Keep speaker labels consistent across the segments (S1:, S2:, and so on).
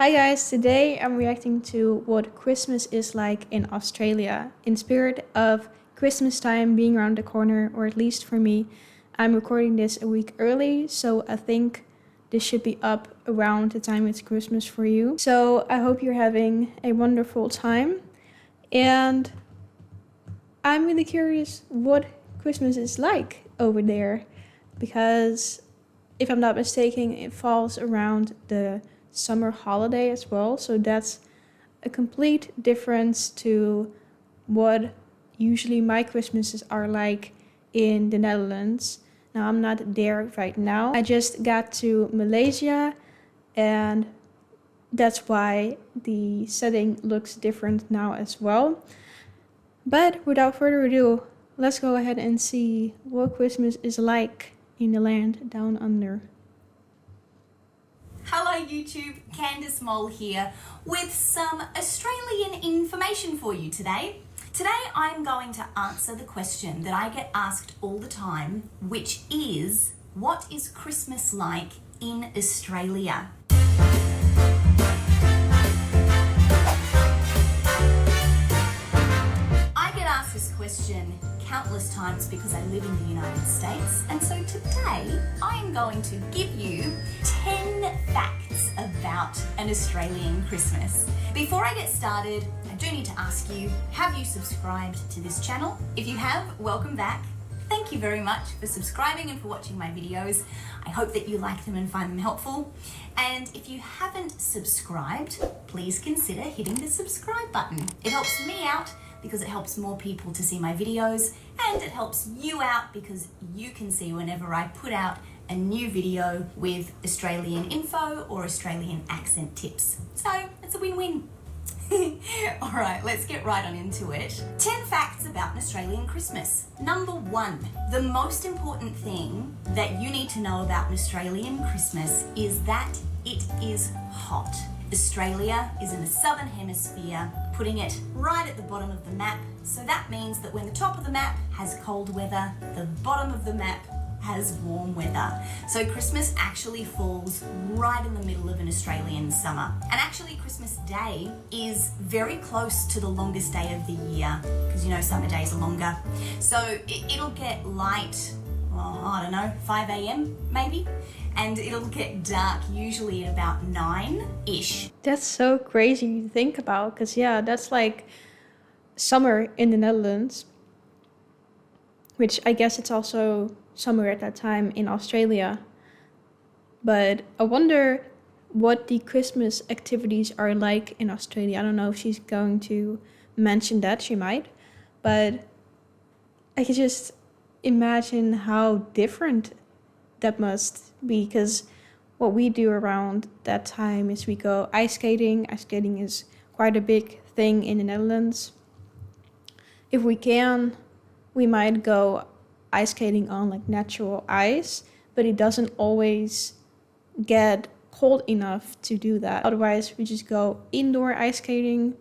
S1: Hi guys, today I'm reacting to what Christmas is like in Australia. In spirit of Christmas time being around the corner, or at least for me, I'm recording this a week early, so I think this should be up around the time it's Christmas for you. So I hope you're having a wonderful time, and I'm really curious what Christmas is like over there, because if I'm not mistaken, it falls around the summer holiday as well, so that's a complete difference to what usually my Christmases are like in the Netherlands. Now I'm not there right now. I just got to Malaysia, and that's why the setting looks different now as well. But without further ado, let's go ahead and see what Christmas is like in the land down under.
S2: Hello YouTube, Candice Mole here with some Australian information for you today. Today I'm going to answer the question that I get asked all the time, which is, what is Christmas like in Australia? I get asked this question countless times because I live in the United States, and so today I am going to give you 10 facts about an Australian Christmas. Before I get started, I do need to ask you, have you subscribed to this channel? If you have, welcome back. Thank you very much for subscribing and for watching my videos. I hope that you like them and find them helpful. And if you haven't subscribed, please consider hitting the subscribe button. It helps me out because it helps more people to see my videos, and it helps you out because you can see whenever I put out a new video with Australian info or Australian accent tips. So it's a win-win. All right, let's get right on into it. 10 facts about an Australian Christmas. Number 1, the most important thing that you need to know about an Australian Christmas is that it is hot. Australia is in the southern hemisphere, putting it right at the bottom of the map. So that means that when the top of the map has cold weather, the bottom of the map has warm weather. So Christmas actually falls right in the middle of an Australian summer. And actually Christmas Day is very close to the longest day of the year, because you know summer days are longer. So it'll get light, I don't know, 5 a.m. maybe, and it'll get dark usually at about 9-ish.
S1: That's so crazy to think about, because yeah, that's like summer in the Netherlands, which I guess it's also summer at that time in Australia. But I wonder what the Christmas activities are like in Australia. I don't know if she's going to mention that, she might, but I can just imagine how different that must be, because what we do around that time is we go ice skating. Ice skating is quite a big thing in the Netherlands. If we can, we might go ice skating on like natural ice, but it doesn't always get cold enough to do that. Otherwise, we just go indoor ice skating.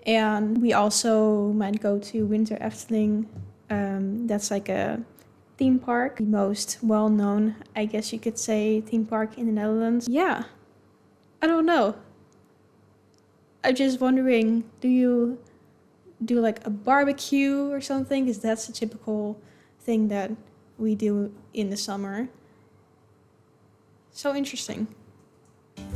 S1: And we also might go to Winter Efteling. That's like a theme park, the most well-known, I guess you could say, theme park in the Netherlands. Yeah, I don't know. I'm just wondering, do you do like a barbecue or something? Because that's a typical thing that we do in the summer. So interesting.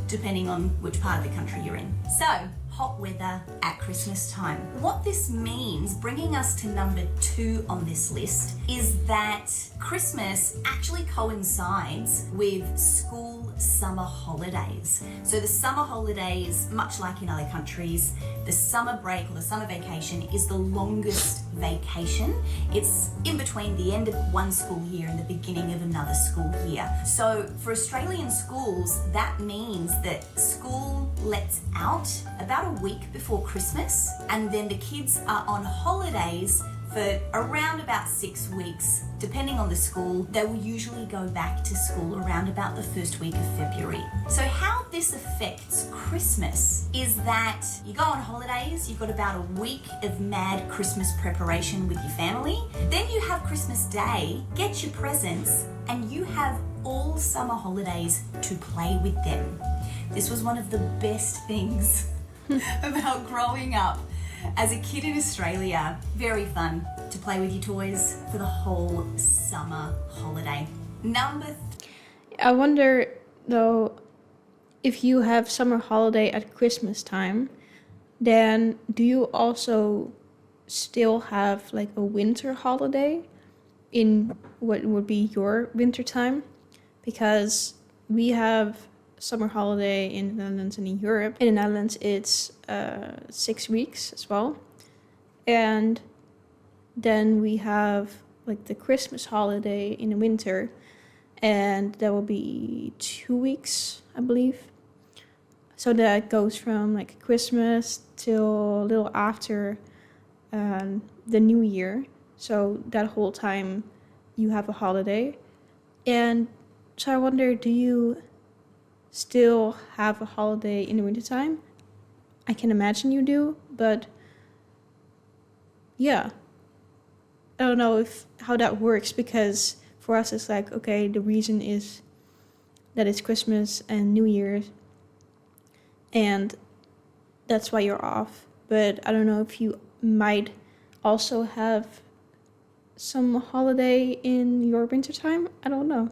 S2: Depending on which part of the country you're in. So, hot weather at Christmas time. What this means, bringing us to number 2 on this list, is that Christmas actually coincides with school summer holidays. So the summer holidays, much like in other countries, the summer break or the summer vacation is the longest vacation. It's in between the end of one school year and the beginning of another school year. So for Australian schools, that means that school lets out about a week before Christmas, and then the kids are on holidays for around about 6 weeks. Depending on the school, they will usually go back to school around about the first week of February. So how this affects Christmas is that you go on holidays, you've got about a week of mad Christmas preparation with your family. Then you have Christmas Day, get your presents, and you have all summer holidays to play with them. This was one of the best things about growing up as a kid in Australia. Very fun to play with your toys for the whole summer holiday.
S1: I wonder though, if you have summer holiday at Christmas time, then do you also still have like a winter holiday in what would be your winter time? Because we have summer holiday in the Netherlands and in Europe. In the Netherlands, it's 6 weeks as well. And then we have like the Christmas holiday in the winter, and that will be 2 weeks, I believe. So that goes from like Christmas till a little after the New Year. So that whole time you have a holiday. And so I wonder, do you still have a holiday in the wintertime? I can imagine you do, but yeah. I don't know how that works, because for us it's like, okay, the reason is that it's Christmas and New Year's, and that's why you're off. But I don't know if you might also have some holiday in your wintertime. I don't know.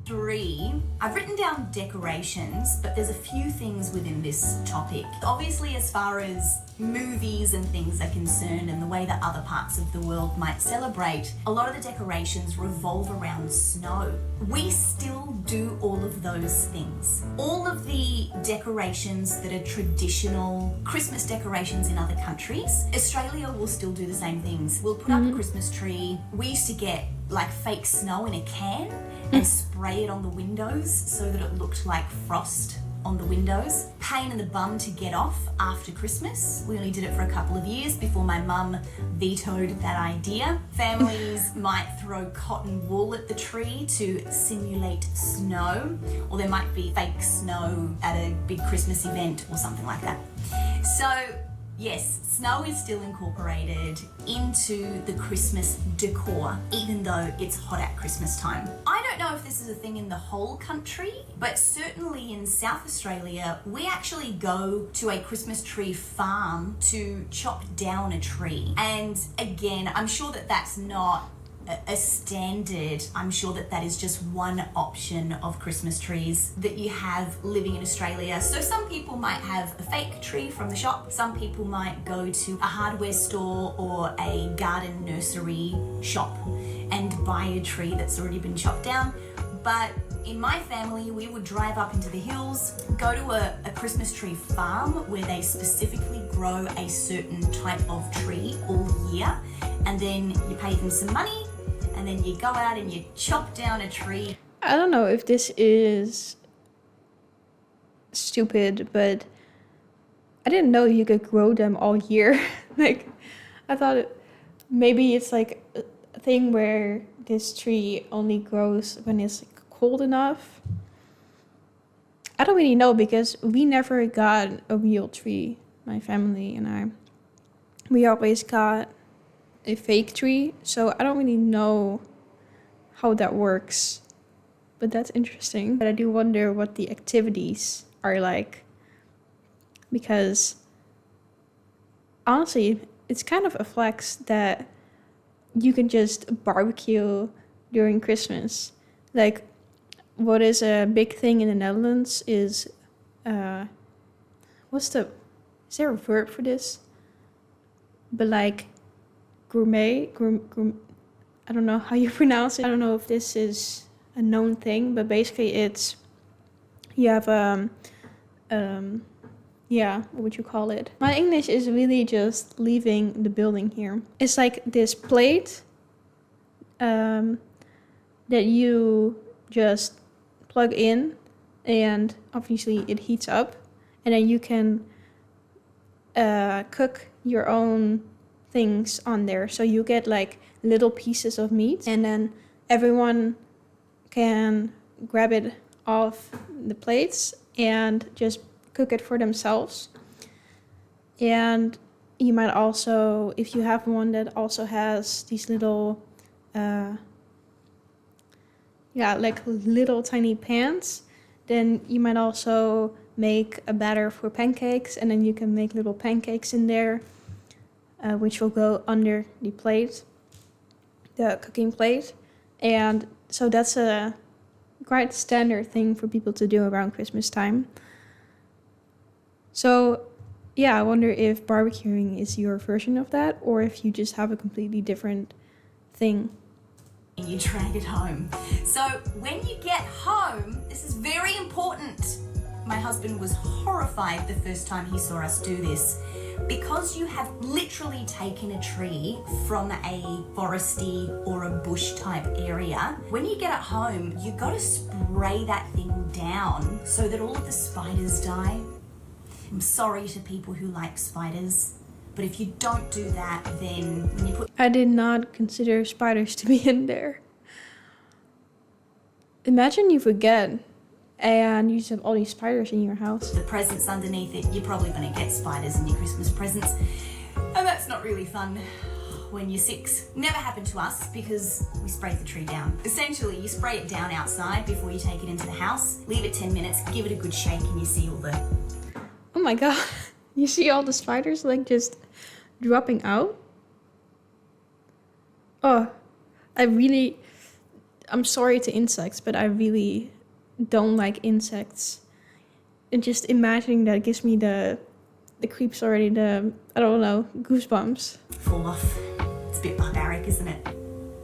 S2: 3, I've written down decorations, but there's a few things within this topic. Obviously, as far as movies and things are concerned and the way that other parts of the world might celebrate, a lot of the decorations revolve around snow. We still do all of those things. All of the decorations that are traditional Christmas decorations in other countries, Australia will still do the same things. We'll put up a Christmas tree. We used to get like fake snow in a can and spray it on the windows so that it looked like frost on the windows. Pain in the bum to get off after Christmas. We only did it for a couple of years before my mum vetoed that idea. Families might throw cotton wool at the tree to simulate snow, or there might be fake snow at a big Christmas event or something like that. So yes, snow is still incorporated into the Christmas decor, even though it's hot at Christmas time. I don't know if this is a thing in the whole country, but certainly in South Australia, we actually go to a Christmas tree farm to chop down a tree. And again, I'm sure that that's not a standard. I'm sure that that is just one option of Christmas trees that you have living in Australia. So some people might have a fake tree from the shop. Some people might go to a hardware store or a garden nursery shop and buy a tree that's already been chopped down. But in my family, we would drive up into the hills, go to a Christmas tree farm where they specifically grow a certain type of tree all year, and then you pay them some money, and then you go out and you chop down a tree.
S1: I don't know if this is stupid, but I didn't know you could grow them all year. Like, I thought maybe it's like a thing where this tree only grows when it's like cold enough. I don't really know, because we never got a real tree, my family and I. We always got a fake tree, so I don't really know how that works, but that's interesting. But I do wonder what the activities are like, because honestly, it's kind of a flex that you can just barbecue during Christmas. Like, what is a big thing in the Netherlands is is there a verb for this? But like gourmet, I don't know how you pronounce it. I don't know if this is a known thing, but basically it's, you have what would you call it? My English is really just leaving the building here. It's like this plate that you just plug in, and obviously it heats up, and then you can cook your own things on there. So you get like little pieces of meat, and then everyone can grab it off the plates and just cook it for themselves. And you might also, if you have one that also has these little like little tiny pans, then you might also make a batter for pancakes, and then you can make little pancakes in there, which will go under the plate, the cooking plate. And so that's a quite standard thing for people to do around Christmas time. So yeah, I wonder if barbecuing is your version of that, or if you just have a completely different thing.
S2: You drag it home. So when you get home, this is very important. My husband was horrified the first time he saw us do this. Because you have literally taken a tree from a foresty or a bush type area, when you get it home, you got to spray that thing down so that all of the spiders die. I'm sorry to people who like spiders, but if you don't do that, then when you put...
S1: I did not consider spiders to be in there. Imagine you forget and you just have all these spiders in your house.
S2: The presents underneath it, you're probably going to get spiders in your Christmas presents. And that's not really fun when you're 6. Never happened to us because we sprayed the tree down. Essentially, you spray it down outside before you take it into the house, leave it 10 minutes, give it a good shake, and you see all the...
S1: Oh my god, you see all the spiders like just dropping out? Oh, I'm sorry to insects, but I really don't like insects. And just imagining that gives me the creeps already, I don't know, goosebumps.
S2: Fall off. It's a bit barbaric, isn't it?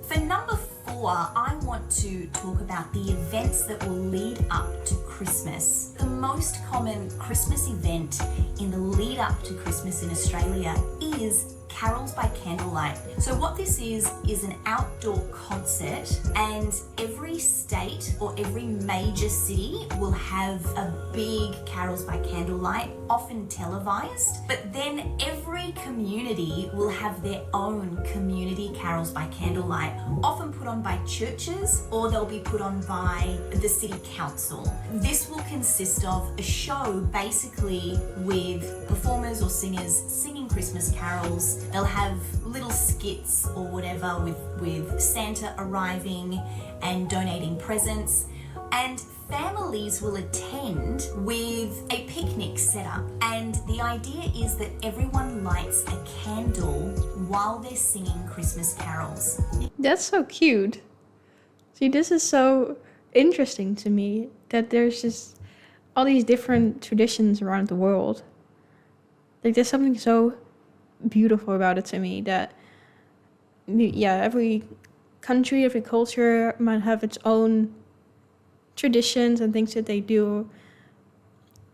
S2: For number 4, I want to talk about the events that will lead up to Christmas. The most common Christmas event in the lead up to Christmas in Australia is Carols by Candlelight. So what this is an outdoor concert, and every state or every major city will have a big Carols by Candlelight, often televised, but then every community will have their own community Carols by Candlelight, often put on by churches, or they'll be put on by the city council. This will consist of a show basically with performers or singers singing Christmas carols. They'll have little skits or whatever with Santa arriving and donating presents, and families will attend with a picnic set up. And the idea is that everyone lights a candle while they're singing Christmas carols.
S1: That's so cute. See, this is so interesting to me that there's just all these different traditions around the world. Like, there's something so beautiful about it to me that, yeah, every country, every culture might have its own traditions and things that they do,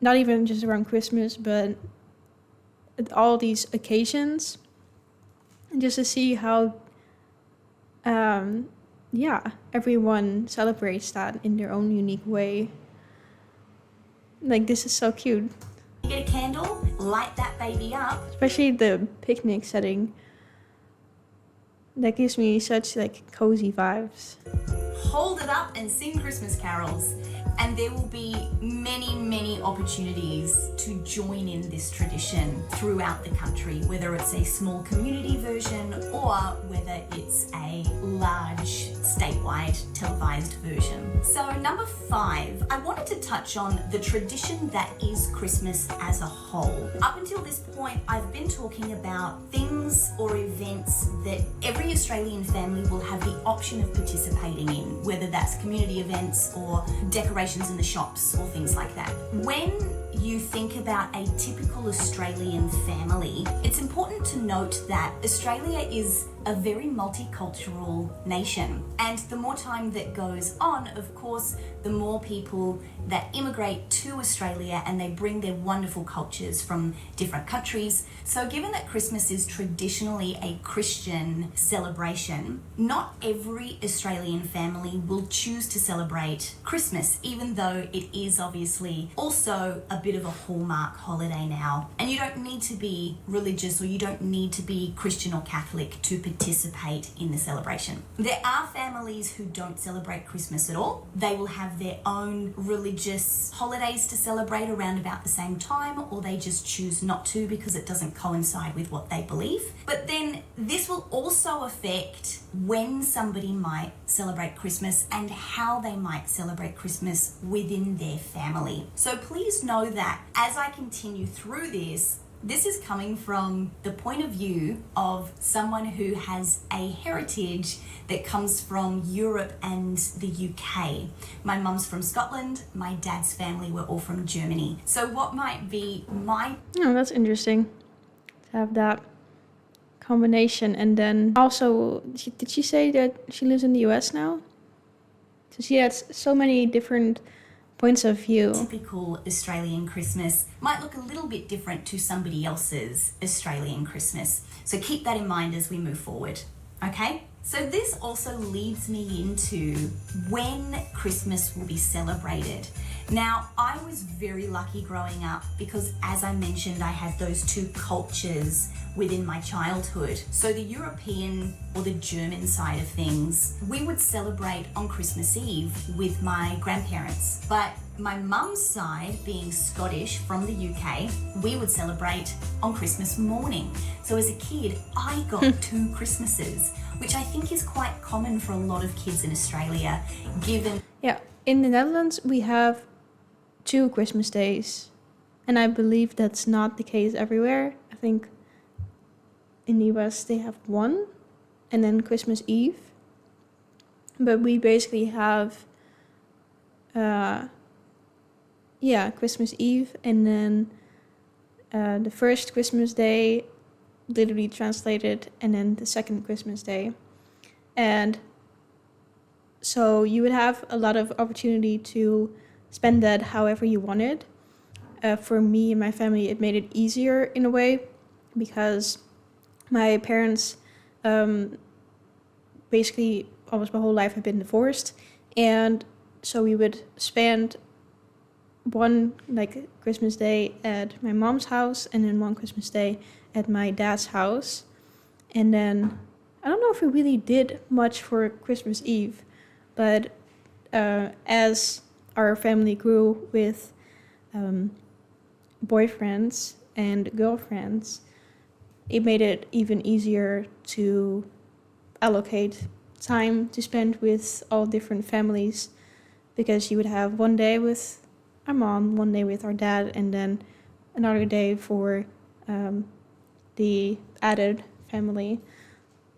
S1: not even just around Christmas, but at all these occasions, and just to see how everyone celebrates that in their own unique way. Like, this is so cute.
S2: You get a candle, light that baby up.
S1: Especially the picnic setting. That gives me such like cozy vibes.
S2: Hold it up and sing Christmas carols. And there will be many, many opportunities to join in this tradition throughout the country, whether it's a small community version or whether it's a large statewide televised version. So number 5, I wanted to touch on the tradition that is Christmas as a whole. Up until this point, I've been talking about things or events that every Australian family will have the option of participating in, whether that's community events or decorations in the shops or things like that. When you think about a typical Australian family, it's important to note that Australia is a very multicultural nation. And the more time that goes on, of course, the more people that immigrate to Australia and they bring their wonderful cultures from different countries. So given that Christmas is traditionally a Christian celebration, not every Australian family will choose to celebrate Christmas, even though it is obviously also a bit of a hallmark holiday now. And you don't need to be religious or you don't need to be Christian or Catholic to participate in the celebration. There are families who don't celebrate Christmas at all. They will have their own religious holidays to celebrate around about the same time, or they just choose not to because it doesn't coincide with what they believe. But then this will also affect when somebody might celebrate Christmas and how they might celebrate Christmas within their family. So please know that as I continue through this is coming from the point of view of someone who has a heritage that comes from Europe and the UK. My mum's from Scotland, my dad's family were all from Germany. So what might be my...
S1: Oh, that's interesting to have that combination. And then also, did she say that she lives in the US now? So she has so many different points of view.
S2: Typical Australian Christmas might look a little bit different to somebody else's Australian Christmas. So keep that in mind as we move forward, okay? So this also leads me into when Christmas will be celebrated. Now, I was very lucky growing up because, as I mentioned, I had those two cultures within my childhood. So the European or the German side of things, we would celebrate on Christmas Eve with my grandparents. But my mum's side, being Scottish from the UK, we would celebrate on Christmas morning. So as a kid, I got two Christmases, which I think is quite common for a lot of kids in Australia, given...
S1: Yeah, in the Netherlands, we have 2 Christmas days. And I believe that's not the case everywhere. I think in the US they have 1 and then Christmas Eve. But we basically have Christmas Eve and then the first Christmas day, literally translated, and then the second Christmas day. And so you would have a lot of opportunity to spend that however you wanted. For me and my family, it made it easier in a way because my parents basically almost my whole life have been divorced, and so we would spend one Christmas day at my mom's house and then one Christmas day at my dad's house. And then I don't know if we really did much for Christmas Eve, but as our family grew with boyfriends and girlfriends, it made it even easier to allocate time to spend with all different families, because you would have one day with our mom, one day with our dad, and then another day for the added family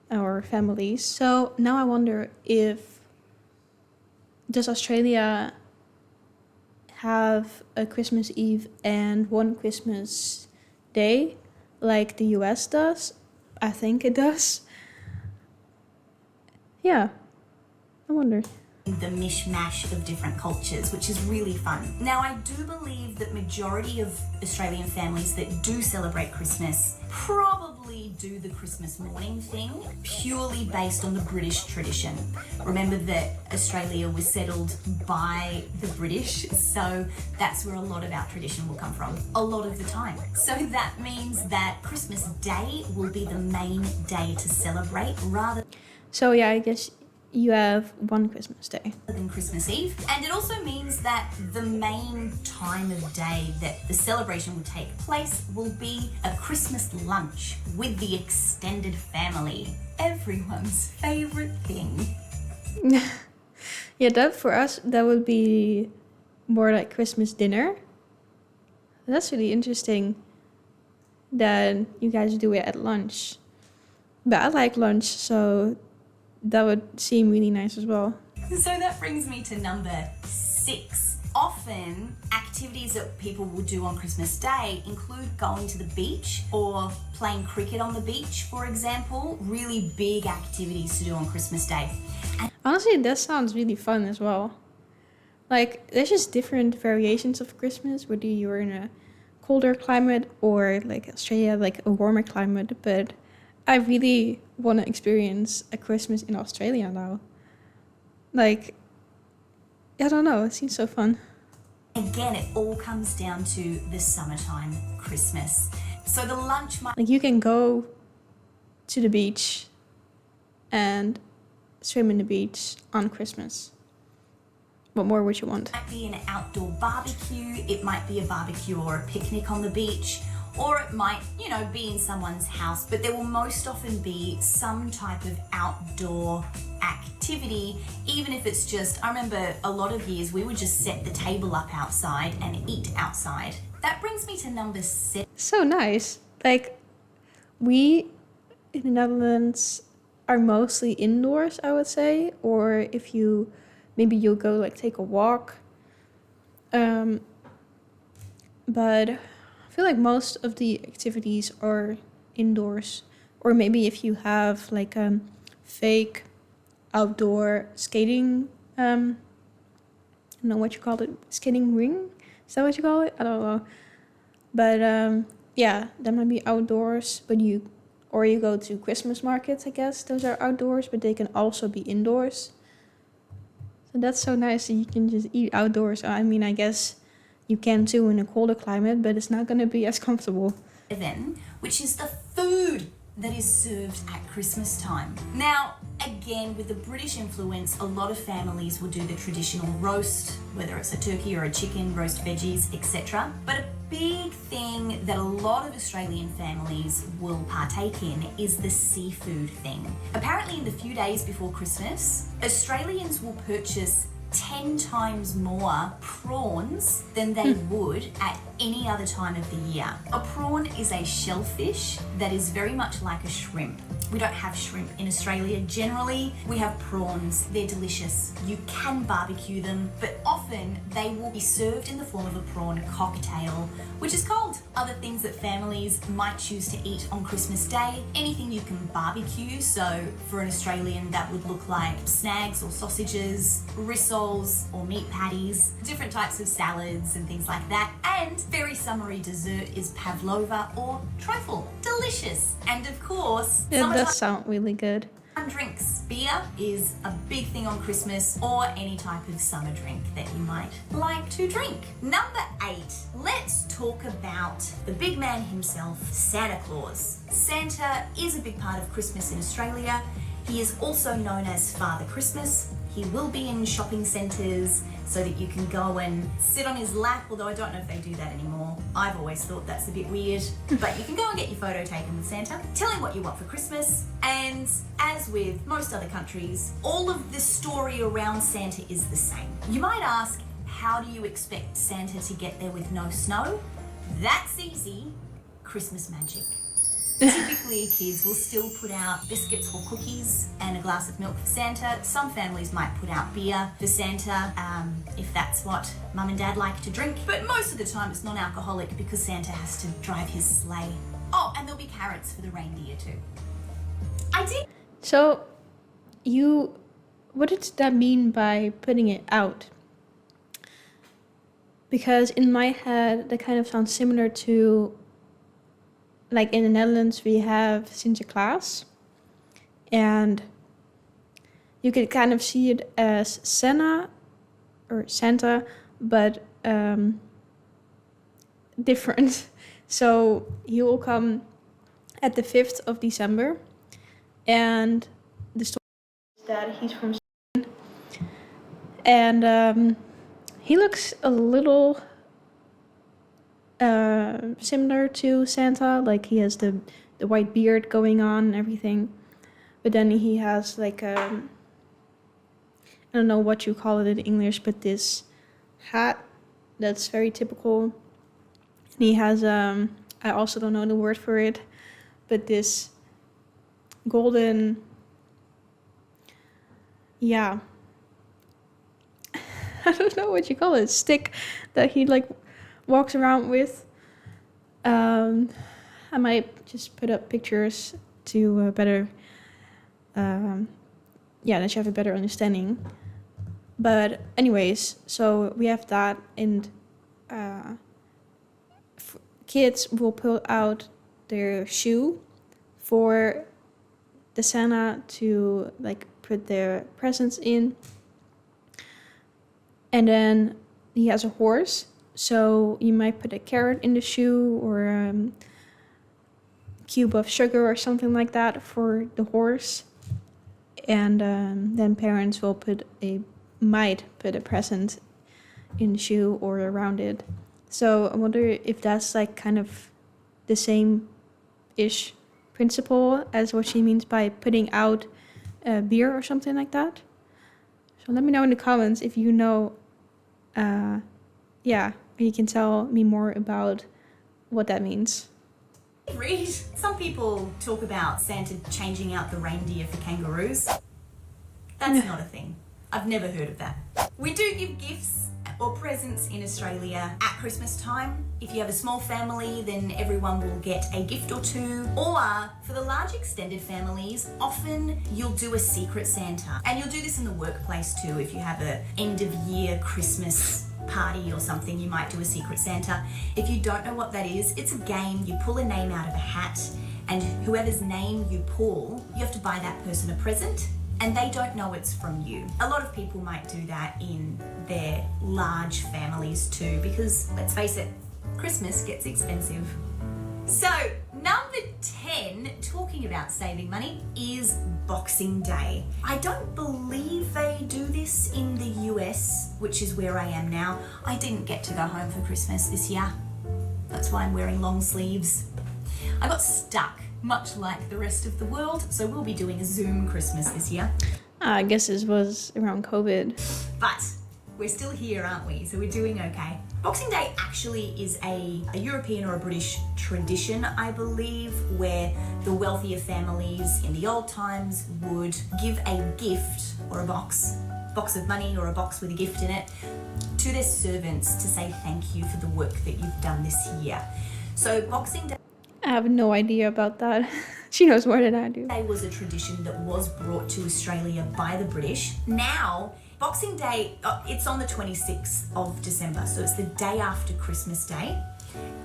S1: or families. So now I wonder, does Australia have a Christmas Eve and one Christmas day like the US does? I think it does. Yeah, I wonder.
S2: The mishmash of different cultures, which is really fun. Now, I do believe that majority of Australian families that do celebrate Christmas probably do the Christmas morning thing, purely based on the British tradition. Remember that Australia was settled by the British, so that's where a lot of our tradition will come from, a lot of the time. So that means that Christmas Day will be the main day to celebrate rather...
S1: So yeah, I guess you have one Christmas day
S2: than Christmas Eve. And it also means that the main time of day that the celebration will take place will be a Christmas lunch with the extended family. Everyone's favorite thing.
S1: Yeah, that for us, that would be more like Christmas dinner. That's really interesting that you guys do it at lunch. But I like lunch, so that would seem really nice as well.
S2: So that brings me to number 6. Often, activities that people will do on Christmas Day include going to the beach or playing cricket on the beach, for example. Really big activities to do on Christmas Day. And
S1: honestly, that sounds really fun as well. Like, there's just different variations of Christmas, whether you're in a colder climate or like Australia, like a warmer climate, but I really want to experience a Christmas in Australia now. Like, I don't know, it seems so fun.
S2: Again, it all comes down to the summertime Christmas. So the lunch might...
S1: Like, you can go to the beach and swim in the beach on Christmas. What more would you want?
S2: It might be an outdoor barbecue, it might be a barbecue or a picnic on the beach, or it might, you know, be in someone's house, but there will most often be some type of outdoor activity, even if it's just, I remember a lot of years we would just set the table up outside and eat outside. That brings me to number 7.
S1: So nice. Like, we in the Netherlands are mostly indoors, I would say, or if you'll go like take a walk. But I feel like most of the activities are indoors, or maybe if you have like a fake outdoor skating, I don't know what you call it, skating ring? Is that what you call it? I don't know. But yeah, that might be outdoors, but you go to Christmas markets, I guess. Those are outdoors, but they can also be indoors. So that's so nice that you can just eat outdoors. I mean, I guess you can too in a colder climate, but it's not going to be as comfortable.
S2: Which is the food that is served at Christmas time. Now, again, with the British influence, a lot of families will do the traditional roast, whether it's a turkey or a chicken, roast veggies, etc. But a big thing that a lot of Australian families will partake in is the seafood thing. Apparently, in the few days before Christmas, Australians will purchase 10 times more prawns than they would at any other time of the year. A prawn is a shellfish that is very much like a shrimp. We don't have shrimp in Australia. Generally, we have prawns. They're delicious. You can barbecue them, but often they will be served in the form of a prawn cocktail, which is cold. Other things that families might choose to eat on Christmas Day, anything you can barbecue. So for an Australian, that would look like snags or sausages, rissoles or meat patties, different types of salads and things like that. And very summery dessert is pavlova or trifle. Delicious. And of course,
S1: It does sound really good.
S2: Drinks. Beer is a big thing on Christmas, or any type of summer drink that you might like to drink. Number 8, let's talk about the big man himself, Santa Claus. Santa is a big part of Christmas in Australia. He is also known as Father Christmas. He will be in shopping centres so that you can go and sit on his lap, although I don't know if they do that anymore. I've always thought that's a bit weird. But you can go and get your photo taken with Santa, tell him what you want for Christmas, and as with most other countries, all of the story around Santa is the same. You might ask, how do you expect Santa to get there with no snow? That's easy. Christmas magic. Typically, kids will still put out biscuits or cookies and a glass of milk for Santa. Some families might put out beer for Santa, if that's what mum and dad like to drink. But most of the time it's non-alcoholic because Santa has to drive his sleigh. Oh, and there'll be carrots for the reindeer too.
S1: So, what did that mean by putting it out? Because in my head, that kind of sounds similar to, like in the Netherlands, we have Sinterklaas. And you could kind of see it as Santa, but different. So he will come at the 5th of December. And the story is that he's from Spain. And he looks a little similar to Santa. Like he has the white beard going on and everything. But then he has like I don't know what you call it in English, but this hat that's very typical. And he has I also don't know the word for it, but this golden, I don't know what you call it, stick that he like walks around with. I might just put up pictures to better that you have a better understanding. But anyways, so we have that, and kids will pull out their shoe for the Santa to like put their presents in. And then he has a horse, so you might put a carrot in the shoe or a cube of sugar or something like that for the horse. And then parents will might put a present in the shoe or around it. So I wonder if that's like kind of the same-ish principle as what she means by putting out beer or something like that. So let me know in the comments if you know, you can tell me more about what that means.
S2: Read. Some people talk about Santa changing out the reindeer for kangaroos. That's not a thing. I've never heard of that. We do give gifts or presents in Australia at Christmas time. If you have a small family, then everyone will get a gift or two. Or for the large extended families, often you'll do a secret Santa. And you'll do this in the workplace too. If you have a end of year Christmas party or something, you might do a secret Santa. If you don't know what that is, it's a game. You pull a name out of a hat, and whoever's name you pull, you have to buy that person a present, and they don't know it's from you. A lot of people might do that in their large families too, because let's face it, Christmas gets expensive. So number 10, talking about saving money, is Boxing Day. I don't believe they do this in the US, which is where I am now. I didn't get to go home for Christmas this year. That's why I'm wearing long sleeves. I got stuck, much like the rest of the world, so we'll be doing a Zoom Christmas this year.
S1: I guess this was around COVID.
S2: But we're still here, aren't we? So we're doing okay. Boxing Day actually is a European or a British tradition, I believe, where the wealthier families in the old times would give a gift or a box of money or a box with a gift in it to their servants to say thank you for the work that you've done this year. So Boxing Day,
S1: I have no idea about that. She knows more than I do.
S2: was a tradition that was brought to Australia by the British. Now, Boxing Day, it's on the 26th of December, so it's the day after Christmas Day.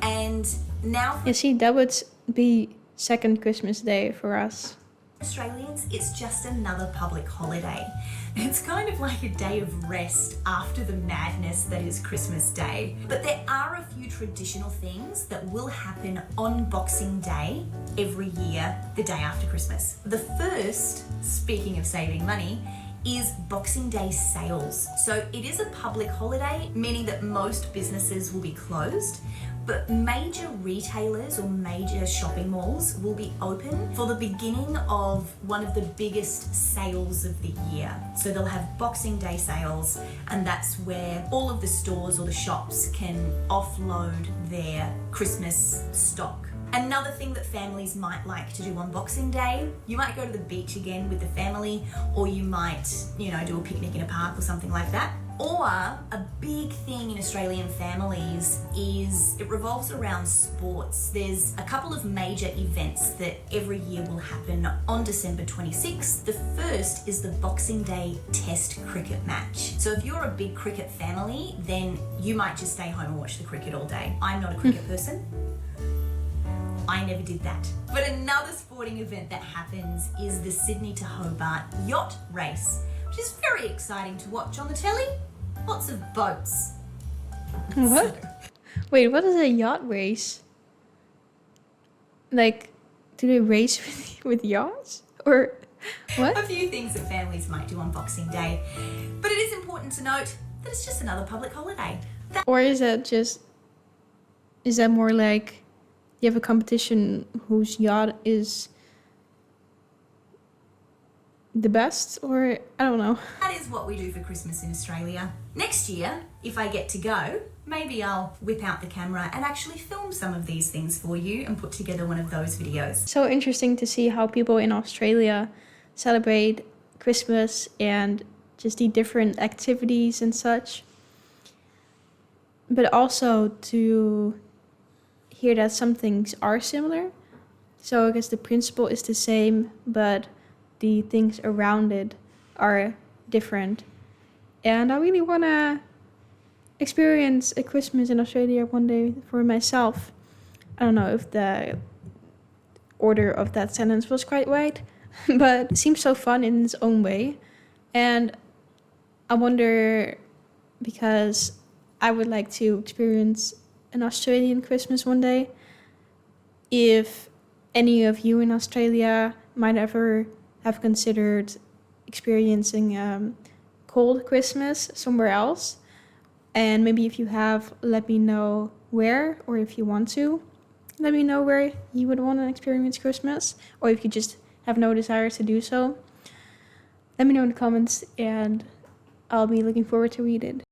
S2: And now
S1: You see, that would be second Christmas Day for us.
S2: for Australians, it's just another public holiday. It's kind of like a day of rest after the madness that is Christmas Day. But there are a few traditional things that will happen on Boxing Day every year, the day after Christmas. The first, speaking of saving money, is Boxing Day sales. So it is a public holiday, meaning that most businesses will be closed, but major retailers or major shopping malls will be open for the beginning of one of the biggest sales of the year. So they'll have Boxing Day sales, and that's where all of the stores or the shops can offload their Christmas stock. Another thing that families might like to do on Boxing Day, you might go to the beach again with the family, or you might, do a picnic in a park or something like that. Or a big thing in Australian families is it revolves around sports. There's a couple of major events that every year will happen on December 26th. The first is the Boxing Day Test cricket match. So if you're a big cricket family, then you might just stay home and watch the cricket all day. I'm not a cricket person. I never did that. But another sporting event that happens is the Sydney to Hobart yacht race, which is very exciting to watch on the telly. Lots of boats.
S1: What? Wait, what is a yacht race? Like, do they race with yachts? Or what?
S2: A few things that families might do on Boxing Day. But it is important to note that it's just another public holiday.
S1: Or is that more like you have a competition whose yacht is the best? Or I don't know.
S2: That is what we do for Christmas in Australia. Next year, if I get to go, maybe I'll whip out the camera and actually film some of these things for you and put together one of those videos.
S1: So interesting to see how people in Australia celebrate Christmas and just the different activities and such. But also to hear that some things are similar. So I guess the principle is the same, but the things around it are different. And I really want to experience a Christmas in Australia one day for myself. I don't know if the order of that sentence was quite right, but it seems so fun in its own way. And I wonder, because I would like to experience an Australian Christmas one day, if any of you in Australia might ever have considered experiencing cold Christmas somewhere else. And maybe if you have, let me know where, or if you want to. let me know where you would want to experience Christmas, or if you just have no desire to do so. Let me know in the comments, and I'll be looking forward to read it.